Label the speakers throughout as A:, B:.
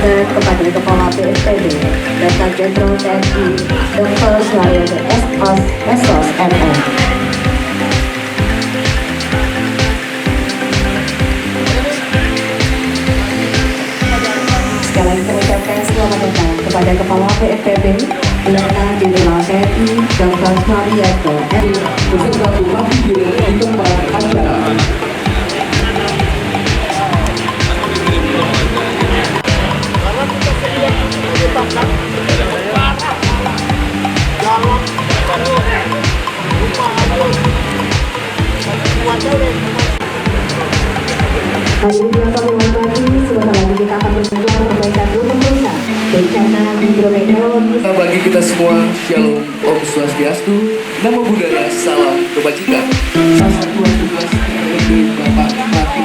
A: kepada Kepala BNPB, Dr. Jenderal TNI Dr. Suharyanto SOS MM. Sekali lagi mengucapkan selamat datang kepada Kepala BNPB, Letnan Jenderal TNI Dr. Suharyanto beserta Bupati di tempat acara. Hadirin yang kami hormati, sebentar lagi kita akan mendengar perbaikan gunung rusa bencana hidrometeorologis.
B: Bagi kita semua, Shalom, Om Swastiastu, Namo Buddhaya, Salam Kebajikan. Salah satu tugas dari Bapak Bupati.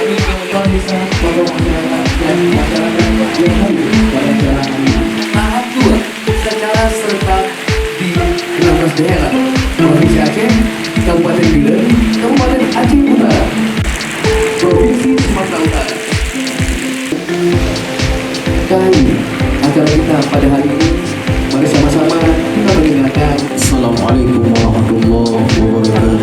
B: Kami juga bisa membawa masyarakat dan masyarakat yang hadir pada jalan ini. Tahap 2, secara serentak di 16 daerah, Provinsi Aceh, Kabupaten Biren, Kabupaten Aceh Utara, Provinsi Sumatera Utara. Kali acara kita pada hari ini, mari sama-sama kita mendengarkan. Assalamualaikum warahmatullahi wabarakatuh.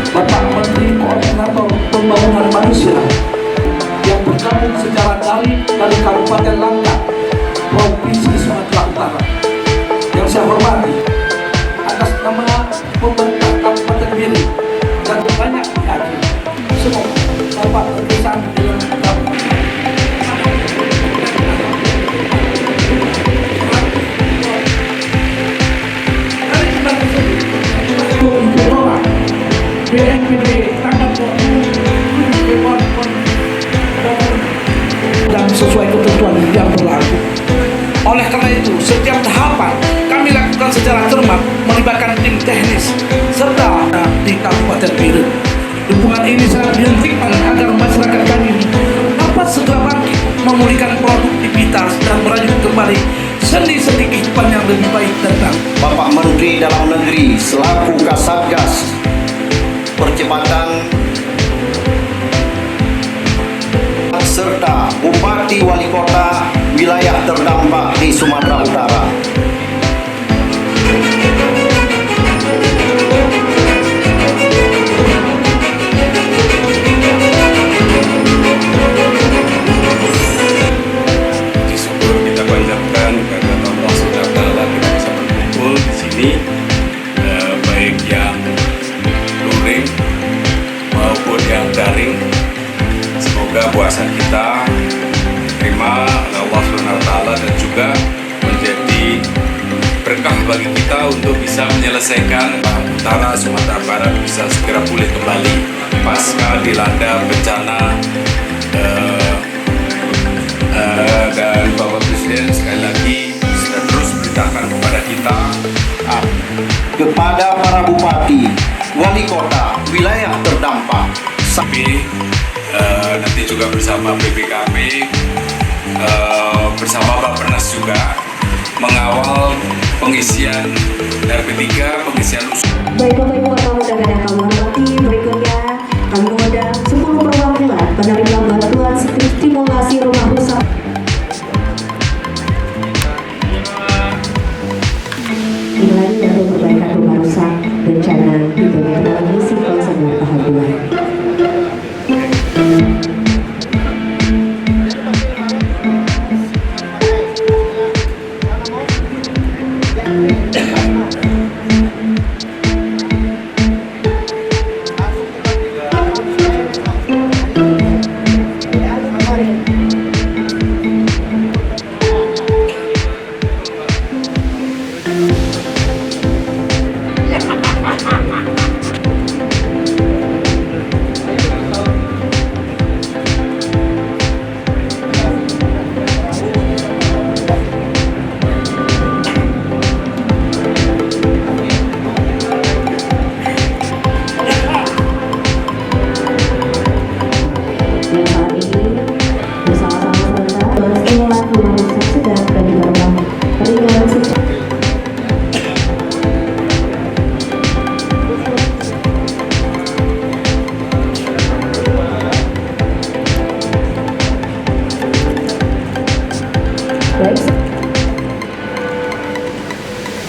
B: Bapak Menteri Koordinator Pembangunan Manusia yang bergabung secara daring dari Kabupaten Langkat, Provinsi Sumatera Utara, yang saya hormati, atas nama pemerintah Kabupaten Biren dan banyak pihak, semoga dapat berkesan dengan BNPB tanggal 20 dan sesuai ketentuan yang berlaku. Oleh karena itu, setiap tahapan kami lakukan secara cermat melibatkan tim teknis serta di Kabupaten Biren. Dukungan ini sangat dihentikan agar masyarakat kami dapat segera bangkit, memulihkan produktivitas dan merajut kembali sendi-sendi kehidupan yang lebih baik datang.
C: Bapak Menteri Dalam Negeri selaku Kasatgas Percepatan serta Bupati Wali Kota wilayah terdampak di Sumatera Utara.
D: Syukur kita panjatkan karena Allah SWT kita bisa berkumpul di sini, baik yang luring maupun yang daring. Semoga puasa kita terima oleh Allah SWT dan juga menjadi berkah bagi kita untuk bisa menyelesaikan utara Sumatera Barat bisa segera pulih kembali pasca dilanda bencana dan Bapak Presiden sekali lagi sudah terus beritakan kepada kita
C: kepada para bupati, wali kota, wilayah terdampak,
D: sampai nanti juga bersama BPKP bersama Bappenas juga mengawal pengisian RP3, pengisian usul.
A: Baik Bapak Ibu tamu dan yang kami hormati, berikutnya kami mengundang 10 perwakilan penerima bantuan stimulasi rumah rusak. Nilai untuk perbaikan rumah rusak bencana di daerah misi kawasan tahap 2.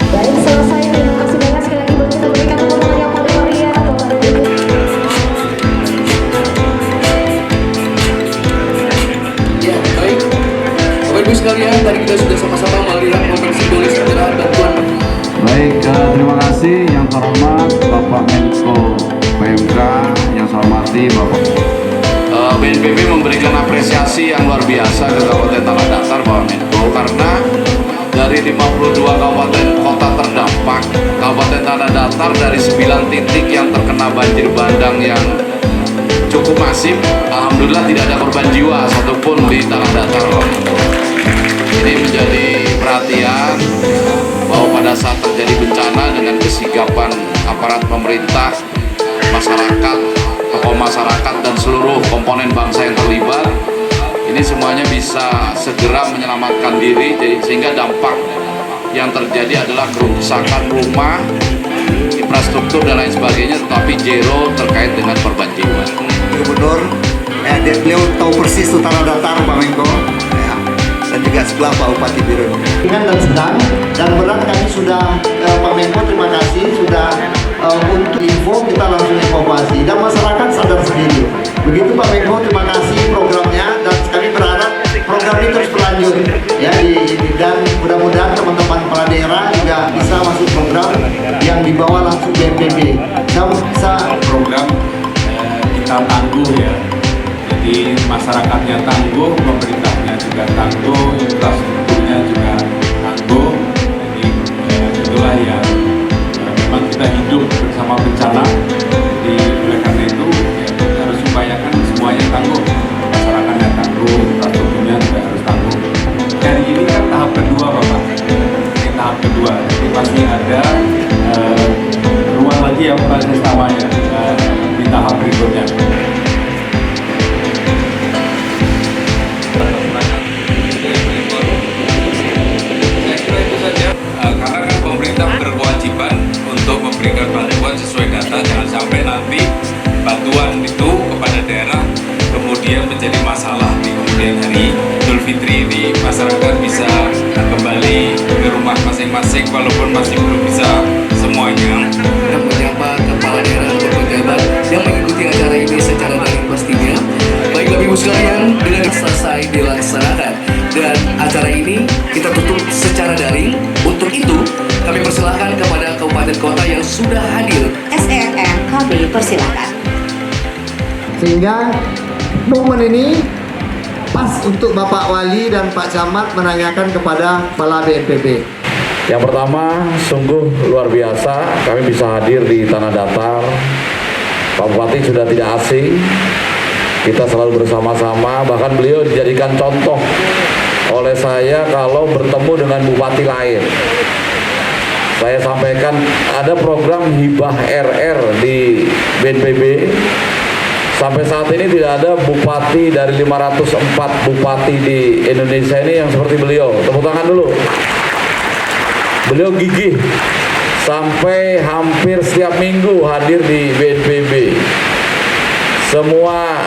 A: Baik, selesai. Terima kasih banyak sekali lagi buat kita berikan tepuk tangan yang paling meriah kepada Ibu.
E: Ya, baik. Bapak Ibu sekalian, tadi kita sudah sama-sama melihat konferensi tulis penyerahan bantuan.
F: Baik, terima kasih yang terhormat Bapak Menko PMK, yang saya hormati Bapak
G: BNPB memberikan apresiasi yang luar biasa ke Kabupaten Tanah Datar Bapak Menko, karena dari 52 kabupaten kota terdampak, Kabupaten Tanah Datar dari 9 titik yang terkena banjir bandang yang cukup masif, alhamdulillah tidak ada korban jiwa satupun di Tanah Datar. Ini menjadi perhatian bahwa pada saat terjadi bencana dengan kesigapan aparat pemerintah, masyarakat, tokoh masyarakat dan seluruh komponen bangsa yang terlibat, ini semuanya bisa segera menyelamatkan diri, sehingga dampak yang terjadi adalah kerusakan rumah, infrastruktur dan lain sebagainya, tetapi zero terkait dengan korban jiwa.
C: Gubernur, beliau tahu persis Tanah Datar Pak Menko, ya, dan juga sebelah Pak Bupati Birun. Ringan dan sedang, dan berat kami sudah, Pak Menko terima kasih sudah untuk info, kita langsung evakuasi dan masyarakat sadar sendiri. Begitu Pak Menko, terima kasih programnya, dan kami berharap program ini terus berlanjut ya, dan mudah-mudahan teman-teman kepala daerah juga bisa masuk program yang dibawa langsung BNPB.
D: Program kita tangguh ya, jadi masyarakatnya tangguh, pemerintahnya juga tangguh, infrastrukturnya juga tangguh. Jadi itulah yang memang kita hidup bersama bencana. Jadi oleh karena itu ya, kita harus upayakan semuanya tangguh, masyarakatnya tangguh, infrastrukturnya juga harus tangguh. Dari ini kan tahap kedua Bapak, ini tahap kedua, jadi pasti ada ruang lagi yang proses namanya di tahap berikutnya. Karena kan pemerintah berkewajiban untuk memberikan bantuan sesuai data, jangan sampai nanti bantuan itu kepada daerah kemudian menjadi masalah di kemudian hari Idul Fitri ini, masyarakat bisa kembali ke rumah masing-masing walaupun masih belum bisa semuanya.
E: Dan menyapa kepala daerah atau pejabat yang mengikuti acara ini secara daring pastinya. Baik Bapak Ibu sekalian, dengan selesai dilaksanakan dan acara ini kita tutup secara daring. Untuk itu kami persilahkan kepada kabupaten kota yang sudah hadir.
H: SNN kami persilakan.
I: Sehingga momen ini pas untuk Bapak Wali dan Pak Camat menanyakan kepada Kepala BNPB.
G: Yang pertama, sungguh luar biasa kami bisa hadir di Tanah Datar. Pak Bupati sudah tidak asing, kita selalu bersama-sama, bahkan beliau dijadikan contoh oleh saya kalau bertemu dengan bupati lain. Saya sampaikan ada program hibah RR di BNPB. Sampai saat ini tidak ada bupati dari 504 bupati di Indonesia ini yang seperti beliau. Tepuk tangan dulu. Beliau gigih sampai hampir setiap minggu hadir di BNPB. Semua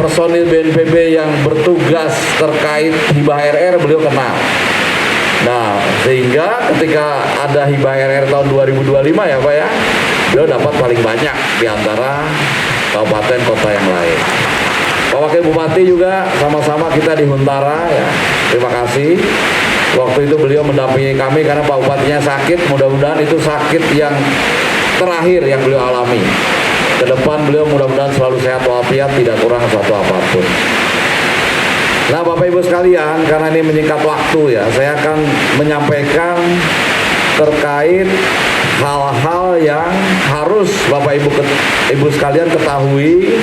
G: personil BNPB yang bertugas terkait hibah RR beliau kenal. Nah, sehingga ketika ada hibah RR tahun 2025 ya Pak ya, beliau dapat paling banyak di antara kabupaten kota yang lain. Pak Wakil Bupati juga sama-sama kita di Huntara ya. Terima kasih. Waktu itu beliau mendampingi kami karena Pak Bupatinya sakit. Mudah-mudahan itu sakit yang terakhir yang beliau alami. Ke depan beliau mudah-mudahan selalu sehat walafiat, tidak kurang suatu apapun. Nah Bapak Ibu sekalian, karena ini menyingkat waktu ya, saya akan menyampaikan terkait hal-hal yang harus Bapak Ibu sekalian ketahui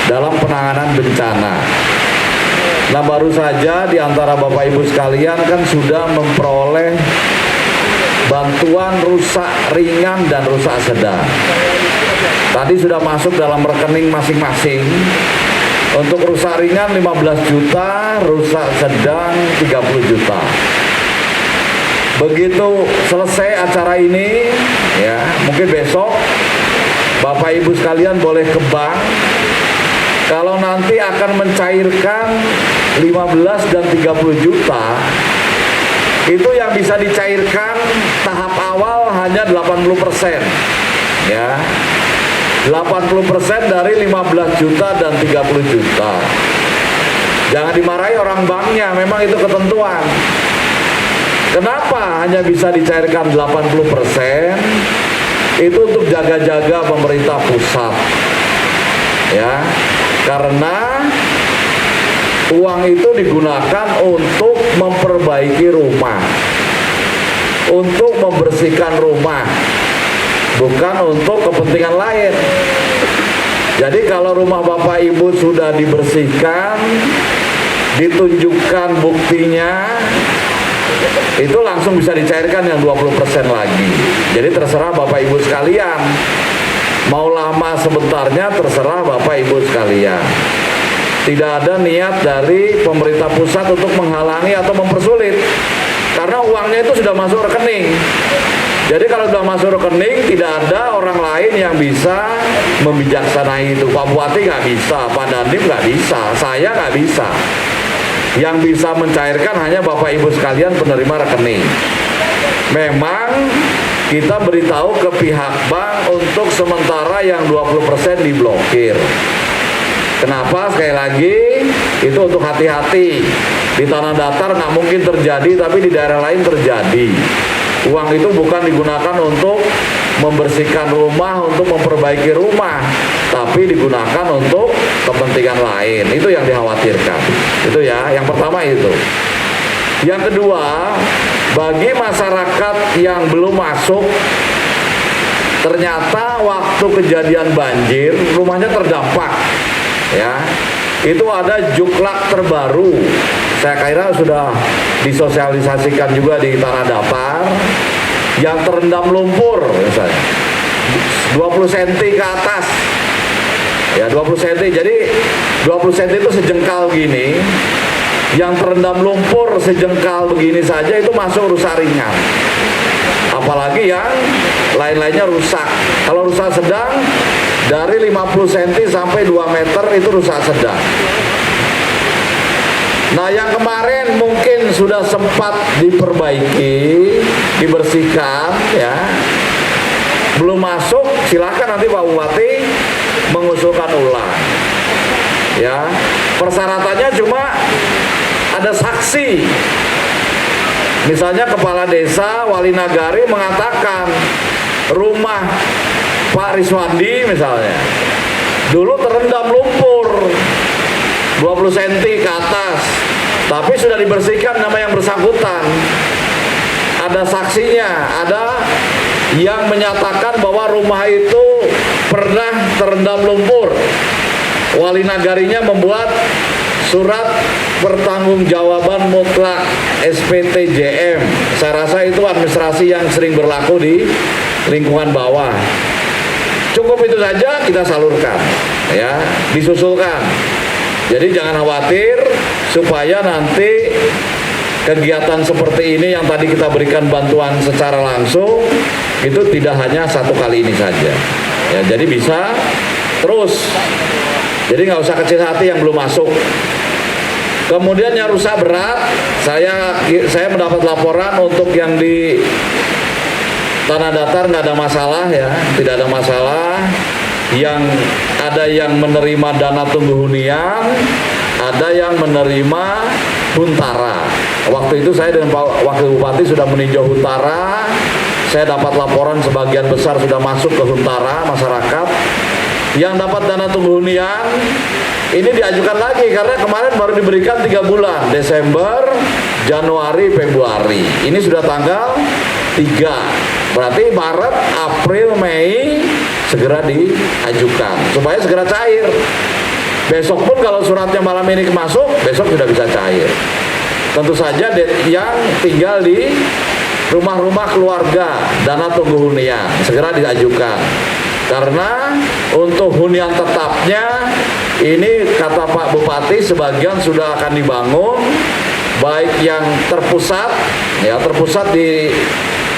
G: dalam penanganan bencana. Nah baru saja di antara Bapak Ibu sekalian kan sudah memperoleh bantuan rusak ringan dan rusak sedang. Tadi sudah masuk dalam rekening masing-masing. Untuk rusak ringan 15 juta, rusak sedang 30 juta. Begitu selesai acara ini, ya mungkin besok Bapak Ibu sekalian boleh ke bank. Kalau nanti akan mencairkan 15 dan 30 juta, itu yang bisa dicairkan tahap awal hanya 80%. Ya. 80% dari 15 juta dan 30 juta. Jangan dimarahi orang banknya, memang itu ketentuan. Kenapa hanya bisa dicairkan 80%? Itu untuk jaga-jaga pemerintah pusat. Ya. Karena uang itu digunakan untuk memperbaiki rumah. Untuk membersihkan rumah. Bukan untuk kepentingan lain. Jadi kalau rumah Bapak Ibu sudah dibersihkan, ditunjukkan buktinya, itu langsung bisa dicairkan yang 20% lagi. Jadi terserah Bapak Ibu sekalian. Mau lama sebentarnya terserah Bapak Ibu sekalian. Tidak ada niat dari pemerintah pusat untuk menghalangi atau mempersulit. Karena uangnya itu sudah masuk rekening. Jadi kalau sudah masuk rekening, tidak ada orang lain yang bisa membijaksanai itu. Pak Bupati nggak bisa, Pak Dandim nggak bisa, saya nggak bisa. Yang bisa mencairkan hanya Bapak Ibu sekalian penerima rekening. Memang kita beritahu ke pihak bank untuk sementara yang 20% diblokir. Kenapa? Sekali lagi, itu untuk hati-hati. Di Tanah Datar nggak mungkin terjadi, tapi di daerah lain terjadi. Uang itu bukan digunakan untuk membersihkan rumah, untuk memperbaiki rumah, tapi digunakan untuk kepentingan lain. Itu yang dikhawatirkan. Itu ya, yang pertama itu. Yang kedua, bagi masyarakat yang belum masuk, ternyata waktu kejadian banjir, rumahnya terdampak. Ya, itu ada juklak terbaru. Saya kira sudah disosialisasikan juga di Tanah Datar yang terendam lumpur misalnya 20 cm ke atas ya 20 cm, jadi 20 cm itu sejengkal gini, yang terendam lumpur sejengkal begini saja itu masuk rusak ringan, apalagi yang lain-lainnya rusak. Kalau rusak sedang dari 50 cm sampai 2 meter itu rusak sedang. Nah yang kemarin mungkin sudah sempat diperbaiki, dibersihkan ya, belum masuk, silakan nanti Pak Bupati mengusulkan ulang. Ya, persyaratannya cuma ada saksi. Misalnya kepala desa Wali Nagari mengatakan rumah Pak Riswandi misalnya dulu terendam lumpur 20 cm ke atas, tapi sudah dibersihkan nama yang bersangkutan. ada saksinya, ada yang menyatakan bahwa rumah itu pernah terendam lumpur. Wali nagarinya membuat surat pertanggungjawaban mutlak SPTJM. Saya rasa itu administrasi yang sering berlaku di lingkungan bawah. Cukup itu saja kita salurkan, ya, disusulkan. Jadi jangan khawatir, supaya nanti kegiatan seperti ini yang tadi kita berikan bantuan secara langsung itu tidak hanya satu kali ini saja. Ya, jadi bisa terus. Jadi nggak usah kecil hati yang belum masuk. Kemudian yang rusak berat, saya mendapat laporan untuk yang di tanah datar nggak ada masalah, ya, tidak ada masalah. Yang ada yang menerima dana tunggu hunian, ada yang menerima huntara. Waktu itu saya dengan Pak Wakil Bupati sudah meninjau huntara. Saya dapat laporan sebagian besar sudah masuk ke huntara masyarakat. Yang dapat dana tunggu hunian ini diajukan lagi karena kemarin baru diberikan 3 bulan, Desember, Januari, Februari. Ini sudah tanggal 3. Berarti Maret, April, Mei segera diajukan supaya segera cair. Besok pun kalau suratnya malam ini masuk, besok sudah bisa cair. Tentu saja yang tinggal di rumah-rumah keluarga, dana tunggu hunian segera diajukan. Karena untuk hunian tetapnya ini kata Pak Bupati sebagian sudah akan dibangun, baik yang terpusat, ya terpusat di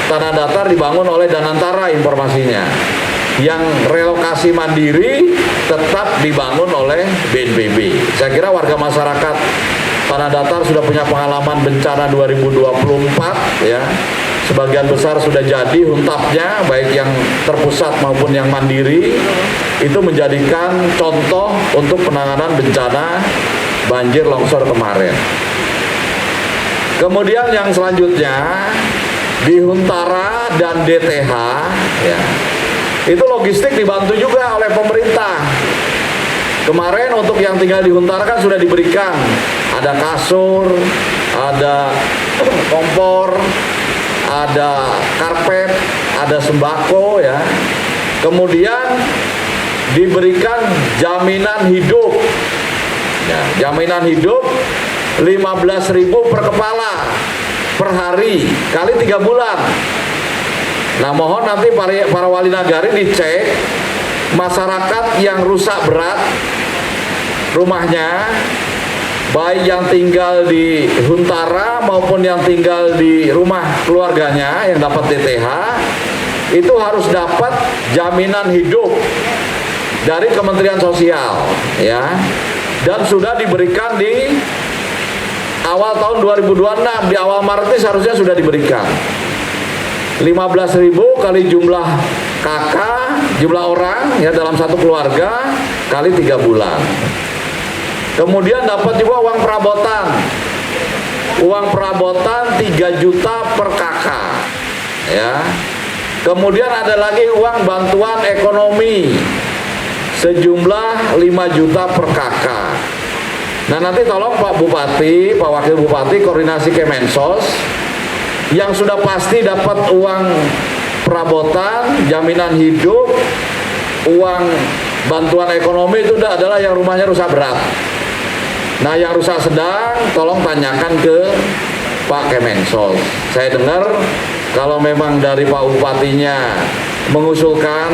G: tanah datar dibangun oleh Danantara informasinya. Yang relokasi mandiri tetap dibangun oleh BNPB. Saya kira warga masyarakat tanah datar sudah punya pengalaman bencana 2024, ya. Sebagian besar sudah jadi huntapnya, baik yang terpusat maupun yang mandiri. Itu menjadikan contoh untuk penanganan bencana banjir longsor kemarin. Kemudian yang selanjutnya di Huntara dan DTH, ya, itu logistik dibantu juga oleh pemerintah. Kemarin untuk yang tinggal di Huntara kan sudah diberikan, ada kasur, ada kompor, ada karpet, ada sembako, ya. Kemudian diberikan jaminan hidup, ya, jaminan hidup 15.000 per kepala per hari kali 3 bulan. Nah, mohon nanti para wali nagari dicek masyarakat yang rusak berat rumahnya, baik yang tinggal di Huntara maupun yang tinggal di rumah keluarganya yang dapat DTH, itu harus dapat jaminan hidup dari Kementerian Sosial, ya, dan sudah diberikan di awal tahun 2026, di awal Maret ini seharusnya sudah diberikan. 15.000 kali jumlah kakak, jumlah orang, ya, dalam satu keluarga kali 3 bulan. Kemudian dapat juga uang perabotan. Uang perabotan 3 juta per kakak, ya. Kemudian ada lagi uang bantuan ekonomi sejumlah 5 juta per kakak. Nah, nanti tolong Pak Bupati, Pak Wakil Bupati koordinasi Kemensos yang sudah pasti dapat uang perabotan, jaminan hidup, uang bantuan ekonomi itu adalah yang rumahnya rusak berat. Nah, yang rusak sedang tolong tanyakan ke Pak Kemensos. Saya dengar kalau memang dari Pak Bupatinya mengusulkan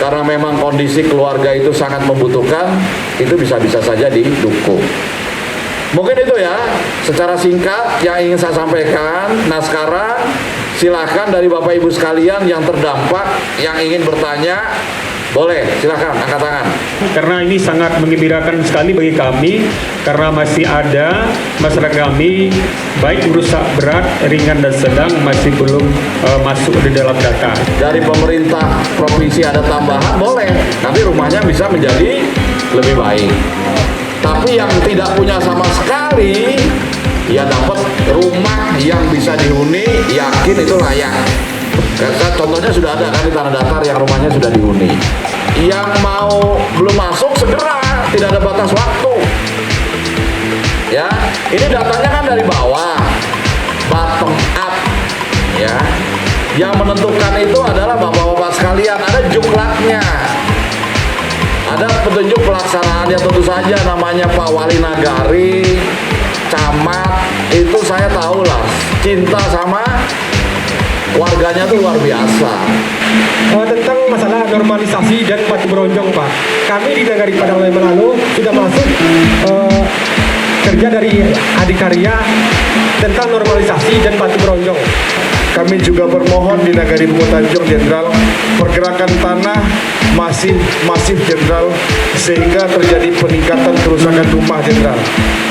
G: karena memang kondisi keluarga itu sangat membutuhkan, itu bisa-bisa saja didukung. Mungkin itu ya secara singkat yang ingin saya sampaikan. Nah, sekarang silakan dari Bapak Ibu sekalian yang terdampak yang ingin bertanya, boleh silakan angkat tangan.
J: Karena ini sangat menggembirakan sekali bagi kami karena masih ada masyarakat kami baik rusak berat, ringan dan sedang masih belum masuk di dalam data.
G: Dari pemerintah provinsi ada tambahan, boleh. Nanti rumahnya bisa menjadi lebih baik. Tapi yang tidak punya sama sekali, ya dapat rumah yang bisa dihuni, yakin itu layak. Karena contohnya sudah ada kan di tanah datar yang rumahnya sudah dihuni. Yang mau belum masuk segera, tidak ada batas waktu. Ya, ini datanya kan dari bawah, bottom up. pelaksanaan ya tentu saja namanya Pak Wali Nagari, camat, itu saya tahu lah, cinta sama warganya tuh luar biasa.
J: Tentang masalah normalisasi dan Pati Bronjong, Pak, kami di Nagari Padang Lalu sudah masuk kerja dari Adikarya tentang normalisasi dan Pati Bronjong.
K: Kami juga bermohon di Nagari Bungo Tanjung Jenderal, pergerakan tanah masih masif Jenderal, sehingga terjadi peningkatan kerusakan rumah Jenderal.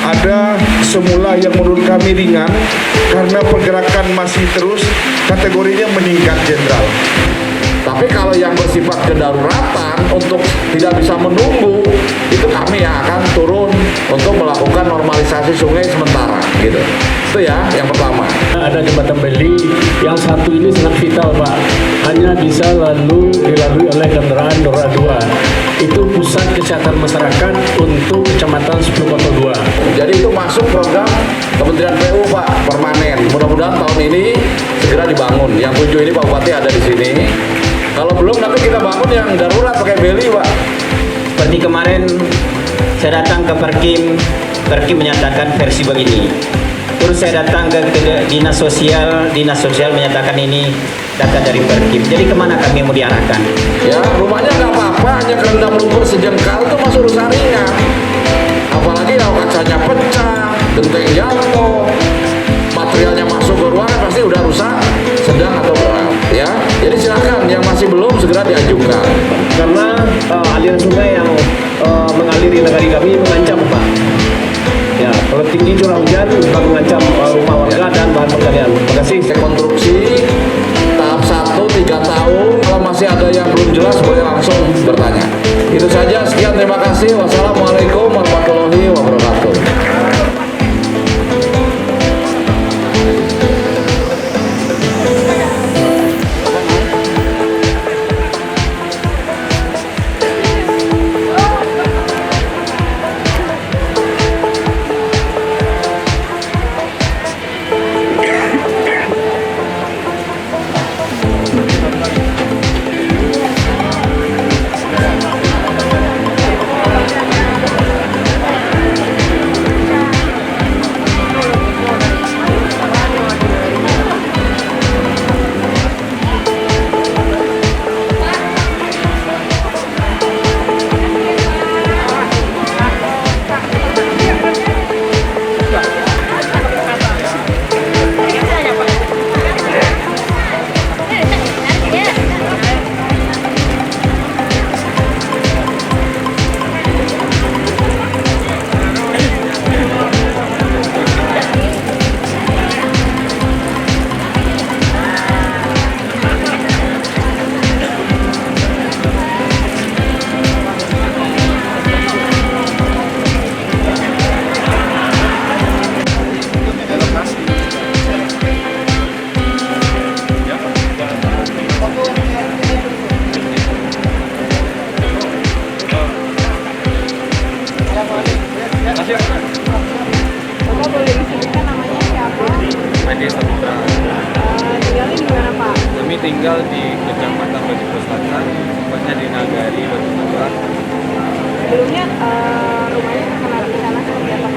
K: Ada semula yang menurut kami ringan, karena pergerakan masih terus, kategorinya meningkat Jenderal.
G: Tapi kalau yang bersifat kedaruratan untuk tidak bisa menunggu, itu kami yang akan turun untuk melakukan normalisasi sungai sementara, gitu. Itu ya yang pertama.
J: Ada jembatan beli yang satu ini sangat vital, Pak. Hanya bisa dilalui oleh kendaraan roda 2. Itu pusat kesehatan masyarakat untuk Kecamatan 10 Koto 2.
G: Jadi itu masuk program Kementerian PU, Pak, permanen. Mudah-mudahan tahun ini segera dibangun. Yang 7 ini Pak Bupati ada di sini. Kalau belum nanti kita bangun yang darurat pakai beli, Pak.
L: Seperti kemarin saya datang ke Perkim menyatakan versi begini. Terus saya datang ke dinas sosial menyatakan ini data dari Perkim. Jadi kemana kami mau diarahkan?
G: Ya rumahnya nggak apa-apa, hanya kerendam lumpur sejengkal itu masuk urusan ringan. Apalagi kalau kacanya pecah, genteng jatuh, materialnya masuk ke ruangan pasti udah rusak, sedang atau berat. Ya, jadi silakan yang masih belum segera diajukan.
J: Karena aliran sungai yang mengaliri nagari kami mengancam, Pak. Ya, kalau tinggi curah hujan akan mengancam rumah warga dan bahan pencarian. Terima kasih.
G: Rekonstruksi tahap 1 3 tahun. Kalau masih ada yang belum jelas boleh langsung bertanya. Itu saja. Sekian, terima kasih. Wassalamualaikum warahmatullahi wabarakatuh.
M: Tinggal di Kecamatan Batu Selatan, tepatnya di Nagari Batu Nagara.
N: Sebelumnya rumahnya terkena bencana seperti apa?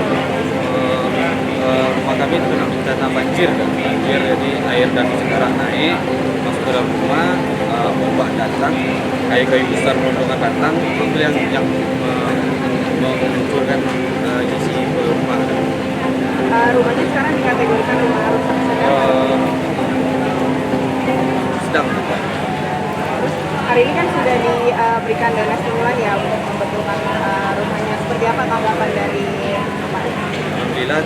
M: Rumah kami terkena bencana banjir, jadi air dan sekarang naik masuk ke dalam rumah, ombak datang, kayu-kayu besar rombongan datang, itu yang menguncurkan isi rumah.
N: Rumahnya sekarang dikategorikan rumah rusak sedang.
M: Sedang.
N: Hari ini kan sudah diberikan dana stimulan ya untuk membetulkan rumahnya. Seperti apa tanggapan dari Bapak?
M: Alhamdulillah,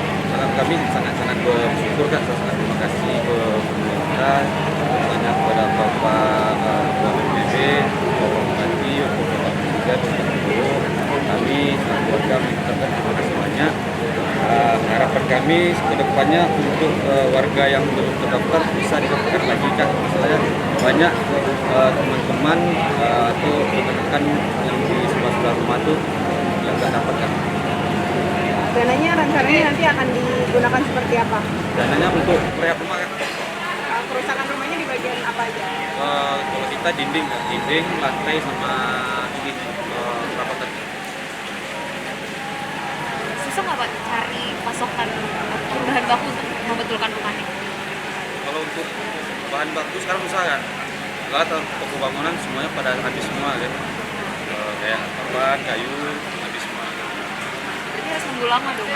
M: kami sangat-sangat bersyukur, sangat terima kasih ke pemerintah, banyak kepada Bapak BPB, Bapak Bupati, Bapak Presiden, kami keluarga mengucapkan terima kasih banyak. Harapan kami ke depannya untuk warga yang belum terdaftar bisa didaftarkan lagi, kan masalahnya banyak teman-teman atau rekan-rekan yang di sebelah rumah itu yang tidak dapatkan.
N: Dananya rencananya nanti akan digunakan seperti apa?
M: Dananya untuk rehab rumah kan?
N: Kerusakan rumahnya di bagian apa aja?
M: Kalau kita dinding, lantai sama ini perawatan. bahan baku sekarang susah kan. Kalau toko bangunan semuanya pada habis semua kan. Kayak atap, kayu habis semua.
N: Jadi harus nunggu lama dong.